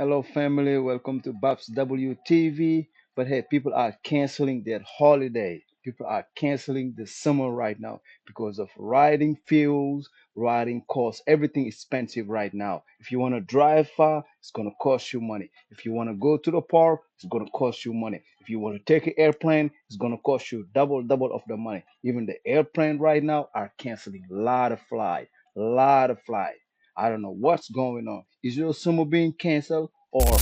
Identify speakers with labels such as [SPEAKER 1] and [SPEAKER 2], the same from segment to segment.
[SPEAKER 1] Hello, family. Welcome to BabsWTV. But hey, people are canceling their holiday. People are canceling the summer right now because of riding fuels, riding costs. Everything is expensive right now. If you want to drive far, it's going to cost you money. If you want to go to the park, it's going to cost you money. If you want to take an airplane, it's going to cost you double of the money. Even the airplane right now are canceling a lot of flight, lot of flight. I don't know what's going on. Is your summer being canceled or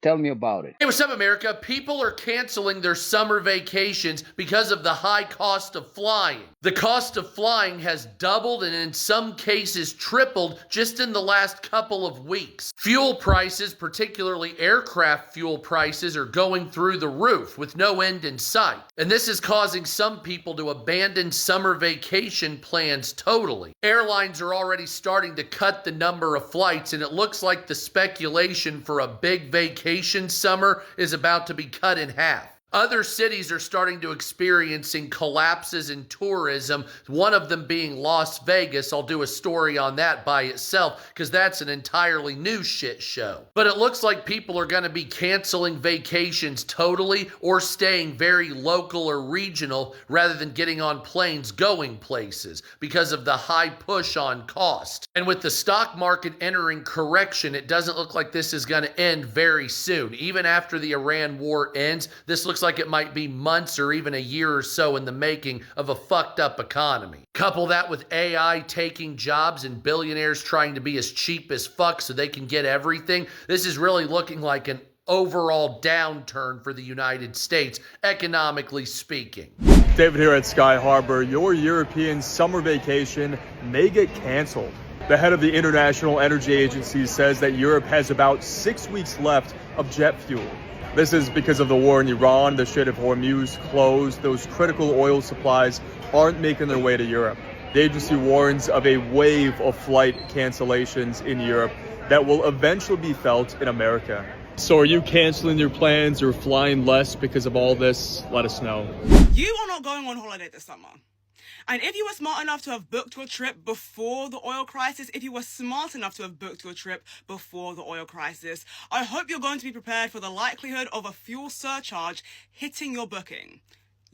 [SPEAKER 1] tell me about it?
[SPEAKER 2] Hey, what's up, America? People are canceling their summer vacations because of the high cost of flying. The cost of flying has doubled and in some cases tripled just in the last couple of weeks. Fuel prices, particularly aircraft fuel prices, are going through the roof with no end in sight. And this is causing some people to abandon summer vacation plans totally. Airlines are already starting to cut the number of flights, and it looks like the speculation for a big vacation summer is about to be cut in half. Other cities are starting to experiencing collapses in tourism, one of them being Las Vegas. I'll do a story on that by itself because that's an entirely new shit show. But it looks like people are going to be canceling vacations totally or staying very local or regional rather than getting on planes going places because of the high push on cost. And with the stock market entering correction, it doesn't look like this is going to end very soon. Even after the Iran war ends, this looks like it might be months or even a year or so in the making of a fucked up economy. Couple that with AI taking jobs and billionaires trying to be as cheap as fuck so they can get everything. This is really looking like an overall downturn for the United States, economically speaking.
[SPEAKER 3] David here at Sky Harbor. Your European summer vacation may get canceled. The head of the International Energy Agency says that Europe has about 6 weeks left of jet fuel. This is because of the war in Iran, the Strait of Hormuz closed. Those critical oil supplies aren't making their way to Europe. The agency warns of a wave of flight cancellations in Europe that will eventually be felt in America. So are you canceling your plans or flying less because of all this? Let us know.
[SPEAKER 4] You are not going on holiday this summer. And if you were smart enough to have booked your trip before the oil crisis, if you were smart enough to have booked your trip before the oil crisis, I hope you're going to be prepared for the likelihood of a fuel surcharge hitting your booking.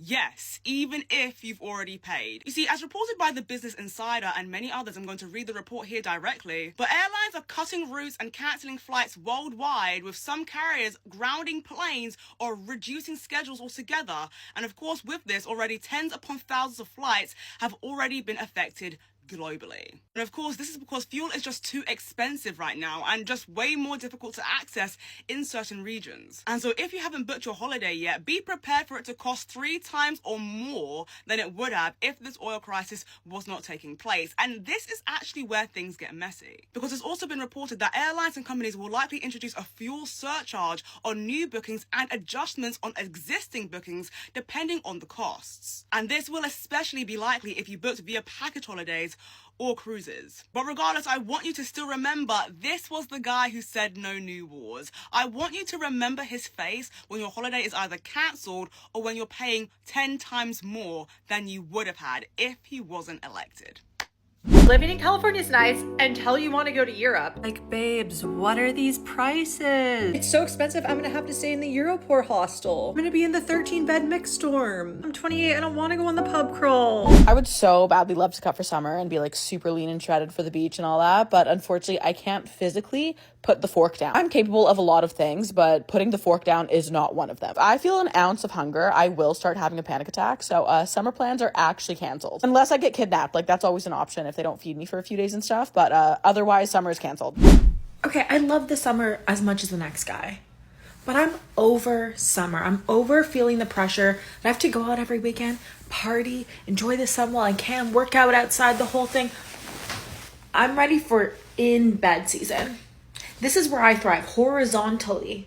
[SPEAKER 4] Yes, even if you've already paid. You see, as reported by the Business Insider and many others, I'm going to read the report here directly, but airlines are cutting routes and cancelling flights worldwide, with some carriers grounding planes or reducing schedules altogether. And of course, with this, already tens upon thousands of flights have already been affected globally. And of course, this is because fuel is just too expensive right now and just way more difficult to access in certain regions. And so if you haven't booked your holiday yet, be prepared for it to cost 3 times or more than it would have if this oil crisis was not taking place. And this is actually where things get messy, because it's also been reported that airlines and companies will likely introduce a fuel surcharge on new bookings and adjustments on existing bookings depending on the costs. And this will especially be likely if you booked via package holidays or cruises. But regardless, I want you to still remember this was the guy who said no new wars. I want you to remember his face when your holiday is either cancelled or when you're paying 10 times more than you would have had if he wasn't elected.
[SPEAKER 5] Living in California is nice until you want to go to Europe.
[SPEAKER 6] Like, babes, what are these prices?
[SPEAKER 5] It's so expensive, I'm gonna have to stay in the Europort hostel.
[SPEAKER 6] I'm gonna be in the 13-bed mixed dorm. I'm 28, I don't want to go on the pub crawl.
[SPEAKER 7] I would so badly love to cut for summer and be like super lean and shredded for the beach and all that, but unfortunately I can't physically put the fork down. I'm capable of a lot of things, but putting the fork down is not one of them. If I feel an ounce of hunger, I will start having a panic attack. So summer plans are actually canceled. Unless I get kidnapped, like that's always an option if they don't feed me for a few days and stuff, but otherwise summer is canceled.
[SPEAKER 6] Okay, I love the summer as much as the next guy, but I'm over summer. I'm over feeling the pressure. I have to go out every weekend, party, enjoy the sun while I can, work out outside, the whole thing. I'm ready for in-bed season. This is where I thrive, horizontally.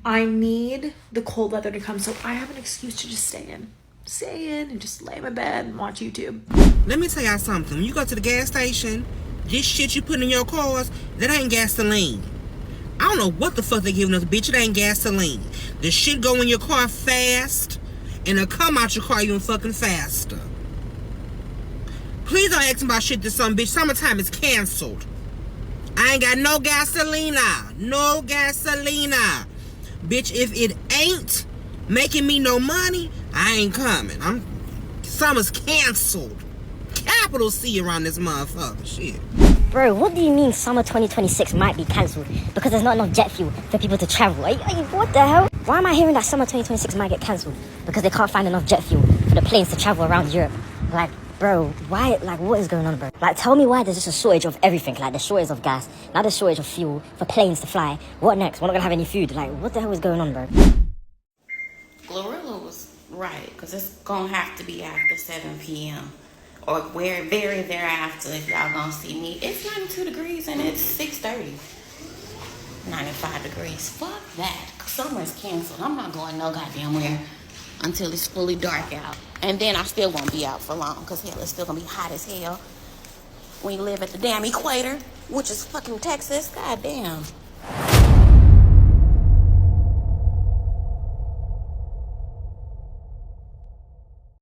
[SPEAKER 6] I need the cold weather to come so I have an excuse to just stay in and just lay in my bed and watch YouTube.
[SPEAKER 8] Let me tell y'all something. When you go to the gas station, this shit you put in your cars, that ain't gasoline. I don't know what the fuck they giving us, bitch. It ain't gasoline. The shit go in your car fast, and it'll come out your car even fucking faster. Please don't ask me about shit this summer, bitch. Summertime is canceled. I ain't got no gasolina. No gasolina. Bitch, if it ain't making me no money, I ain't coming. Summer's canceled. Capital C around this motherfucker. Shit.
[SPEAKER 9] Bro, what do you mean summer 2026 might be cancelled? Because there's not enough jet fuel for people to travel. What the hell? Why am I hearing that summer 2026 might get cancelled? Because they can't find enough jet fuel for the planes to travel around Europe. Like, bro, why? Like, what is going on, bro? Like, tell me why there's just a shortage of everything. Like, there's shortage of gas, now there's shortage of fuel for planes to fly. What next? We're not gonna have any food. Like, what the hell is going on, bro?
[SPEAKER 10] Glorilla was right, because it's gonna have to be after 7 p.m. or very thereafter if y'all gonna see me. It's 92 degrees and it's 6:30. 95 degrees. Fuck that. Summer's canceled. I'm not going no goddamn where until it's fully dark out. And then I still won't be out for long, because hell, it's still gonna be hot as hell when you live at the damn equator, which is fucking Texas. God damn.